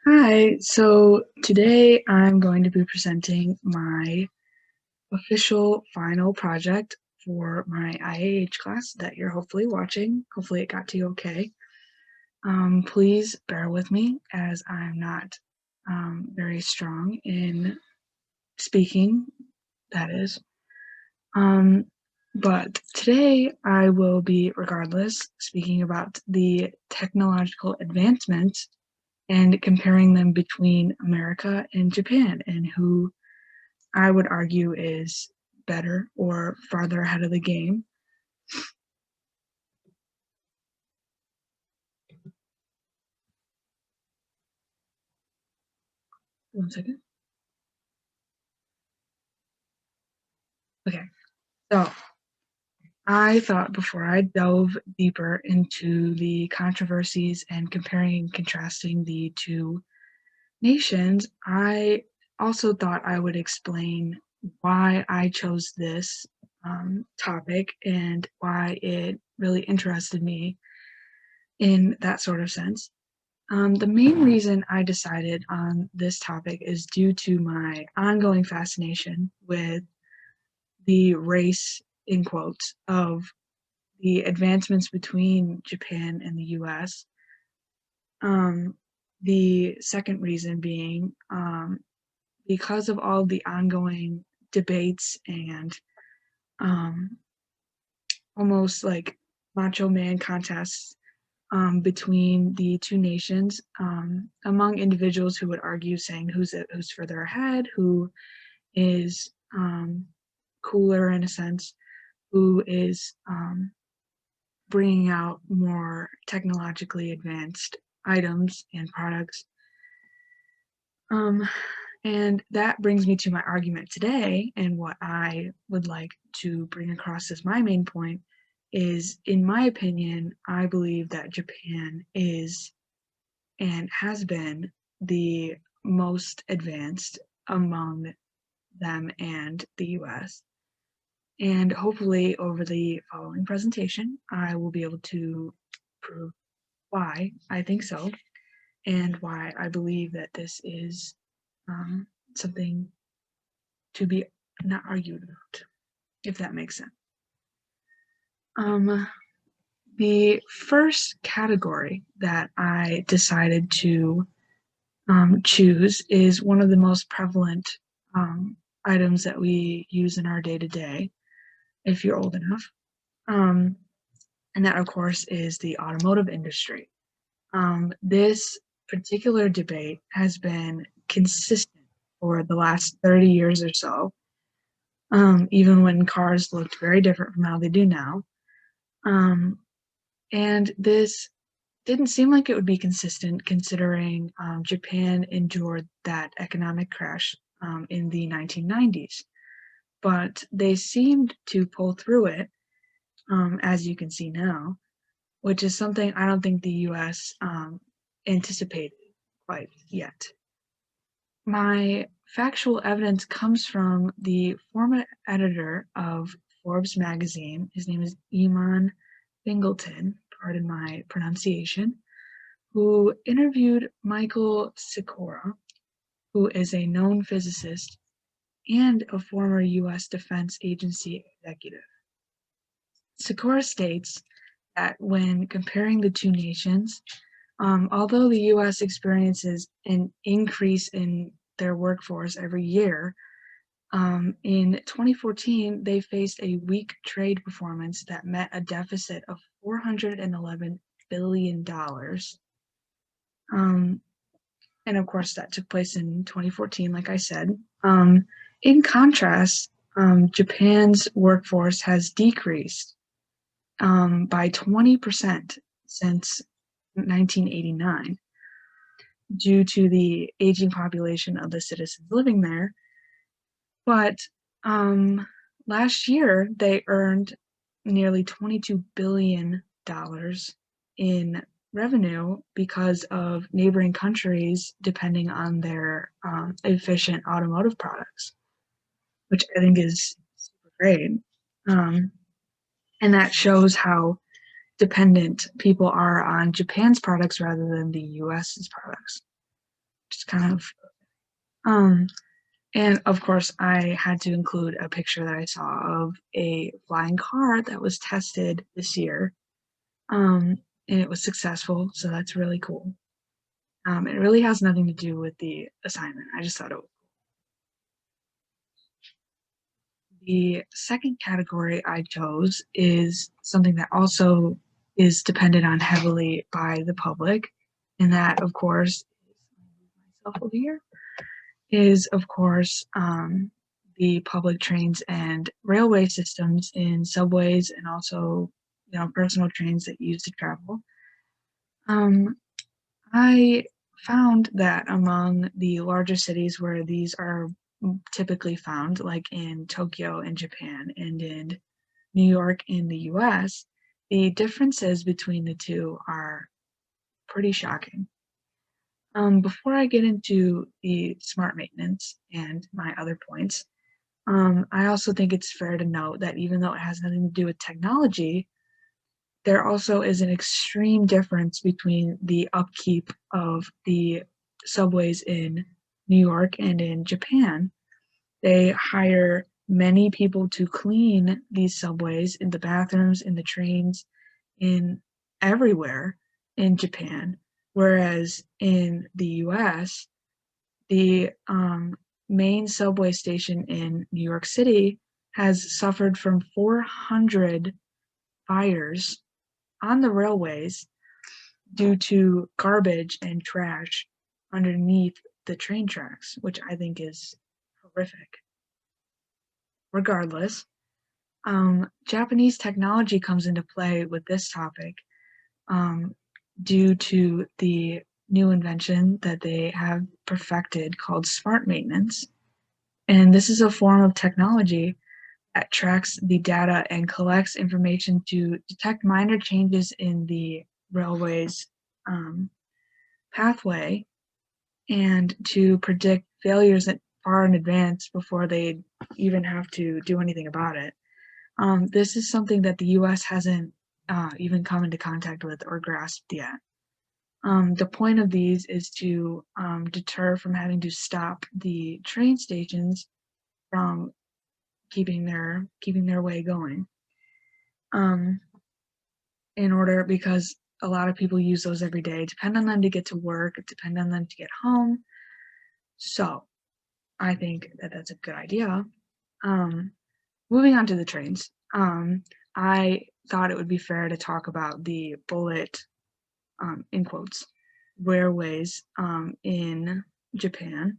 Hi, so today I'm going to be presenting my official final project for my IAH class that you're hopefully watching. Hopefully it got to you okay. Please bear with me as I'm not very strong in speaking, that is. Um, but today I will be, regardless, speaking about the technological advancements and comparing them between America and Japan and who I would argue is better or farther ahead of the game. One second. Okay, so I thought before I dove deeper into the controversies and comparing and contrasting the two nations, I also thought I would explain why I chose this topic and why it really interested me in that sort of sense. The main reason I decided on this topic is due to my ongoing fascination with the race, in quotes, of the advancements between Japan and the US. Um, the second reason being because of all the ongoing debates and um, almost like macho man contests between the two nations among individuals who would argue saying who's further ahead, who is cooler in a sense, who is bringing out more technologically advanced items and products. Um, and that brings me to my argument today, and what I would like to bring across as my main point is, in my opinion, I believe that Japan is and has been the most advanced among them and the US. And hopefully, over the following presentation, I will be able to prove why I think so and why I believe that this is something to be not argued about, if that makes sense. Um, the first category that I decided to choose is one of the most prevalent items that we use in our day to day, if you're old enough. Um, and that, of course, is the automotive industry. This particular debate has been consistent for the last 30 years or so, even when cars looked very different from how they do now. Um, and this didn't seem like it would be consistent considering Japan endured that economic crash in the 1990s. But they seemed to pull through it, as you can see now, which is something I don't think the US anticipated quite yet. My factual evidence comes from the former editor of Forbes magazine. His name is Eamon Bingleton, pardon my pronunciation, who interviewed Michael Sikora, who is a known physicist and a former US Defense Agency executive. Sikora states that when comparing the two nations, although the US experiences an increase in their workforce every year, in 2014, they faced a weak trade performance that met a deficit of $411 billion. And of course, that took place in 2014, like I said. In contrast, Japan's workforce has decreased by 20% since 1989 due to the aging population of the citizens living there. But last year, they earned nearly $22 billion in revenue because of neighboring countries depending on their efficient automotive products, which I think is super great. And that shows how dependent people are on Japan's products rather than the US's products. just kind of, um, and of course, I had to include a picture that I saw of a flying car that was tested this year, um, and it was successful, so that's really cool. It really has nothing to do with the assignment. I just thought it was the second category I chose is something that also is depended on heavily by the public, and that, of course, myself over here, is, of course, the public trains and railway systems in subways and also, personal trains that you use to travel. Um, I found that among the larger cities where these are typically found, like in Tokyo in Japan and in New York in the US, the differences between the two are pretty shocking. Before I get into the smart maintenance and my other points, I also think it's fair to note that even though it has nothing to do with technology, there also is an extreme difference between the upkeep of the subways in New York and in Japan. They hire many people to clean these subways, in the bathrooms, in the trains, in everywhere in Japan, whereas in the US, the main subway station in New York City has suffered from 400 fires on the railways due to garbage and trash underneath the train tracks, which I think is horrific. Regardless, Japanese technology comes into play with this topic, um, due to the new invention that they have perfected called smart maintenance. And this is a form of technology that tracks the data and collects information to detect minor changes in the railway's um, pathway and to predict failures far in advance before they even have to do anything about it. This is something that the US hasn't even come into contact with or grasped yet. The point of these is to deter from having to stop the train stations from keeping their way going. Um, in order because a lot of people use those every day, depend on them to get to work, depend on them to get home. So I think that that's a good idea. Um, Moving on to the trains. I thought it would be fair to talk about the bullet, in quotes, railways in Japan.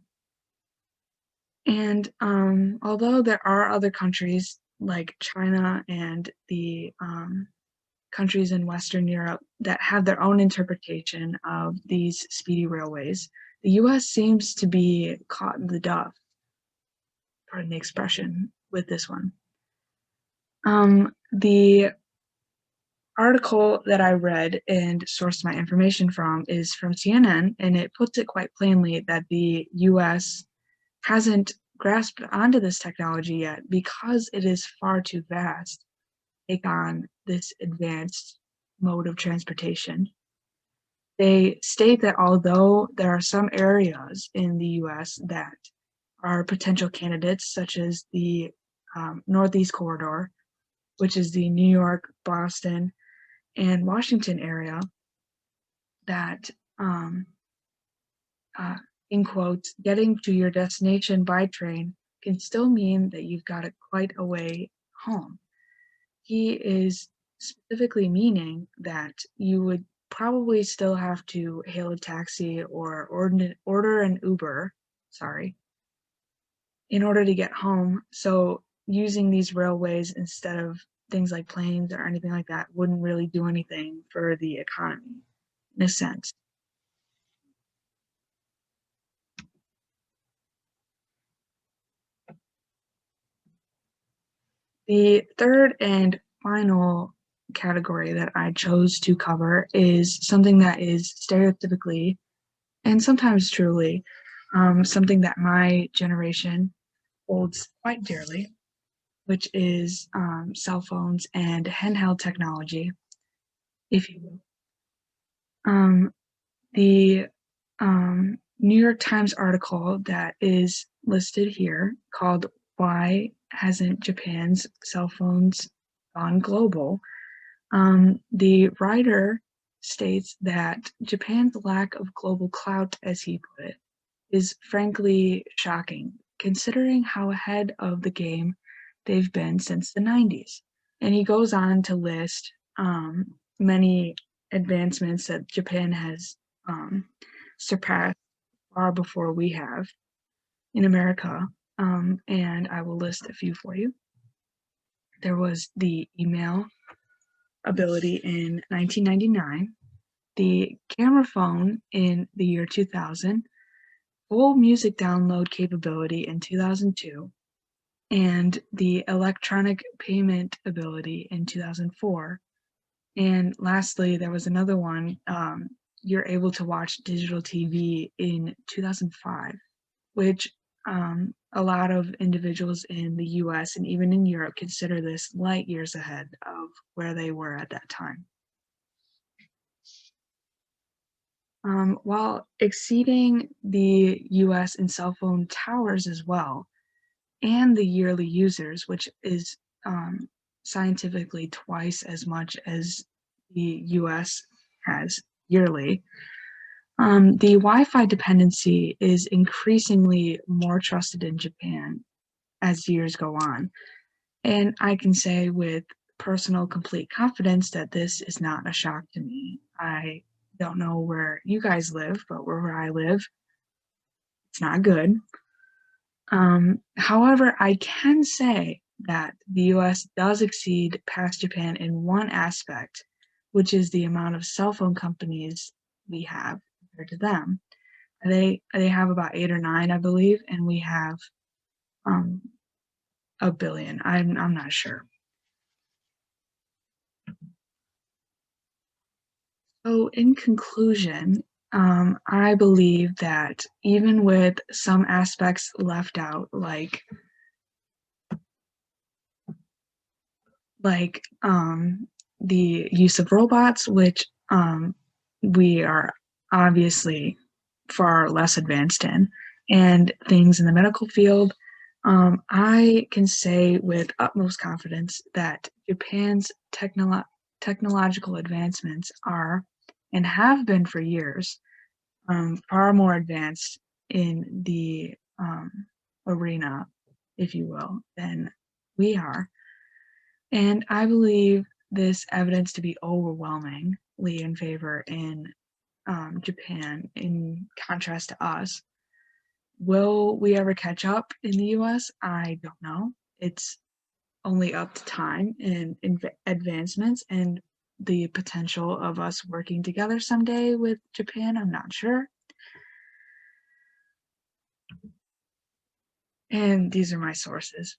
And although there are other countries like China and the countries in Western Europe that have their own interpretation of these speedy railways, the US seems to be caught in the dust, pardon the expression, with this one. The article that I read and sourced my information from is from CNN, and it puts it quite plainly that the US hasn't grasped onto this technology yet because it is far too vast to take on this advanced mode of transportation. They state that although there are some areas in the US that are potential candidates, such as the Northeast Corridor, which is the New York, Boston, and Washington area, that, um, uh, in quotes, getting to your destination by train can still mean that you've got it quite a way home. He is specifically meaning that you would probably still have to hail a taxi or order an Uber, sorry, in order to get home. So using these railways instead of things like planes or anything like that wouldn't really do anything for the economy, in a sense. The third and final category that I chose to cover is something that is stereotypically and sometimes truly something that my generation holds quite dearly, which is cell phones and handheld technology, if you will. Um, the New York Times article that is listed here called "Why Hasn't Japan's Cell Phones Gone Global?" The writer states that Japan's lack of global clout, as he put it, is frankly shocking, considering how ahead of the game they've been since the 90s. And he goes on to list many advancements that Japan has surpassed far before we have in America. And I will list a few for you. There was the email ability in 1999, the camera phone in the year 2000, full music download capability in 2002, and the electronic payment ability in 2004. And lastly, there was another one, you're able to watch digital TV in 2005, which a lot of individuals in the US and even in Europe consider this light years ahead of where they were at that time. While exceeding the US in cell phone towers as well, and the yearly users, which is scientifically twice as much as the US has yearly. The Wi-Fi dependency is increasingly more trusted in Japan as years go on. And I can say with personal complete confidence that this is not a shock to me. I don't know where you guys live, but where I live, it's not good. However, I can say that the US does exceed past Japan in one aspect, which is the amount of cell phone companies we have compared to them. They have about 8 or 9, I believe, and we have um, a billion. I'm not sure. So in conclusion, I believe that even with some aspects left out, like the use of robots, which we are obviously far less advanced in, and things in the medical field, I can say with utmost confidence that Japan's technological advancements are, and have been for years, far more advanced in the arena, if you will, than we are. And I believe this evidence to be overwhelmingly in favor in Japan in contrast to us. Will we ever catch up in the US? I don't know. It's only up to time and advancements and the potential of us working together someday with Japan. I'm not sure. And these are my sources.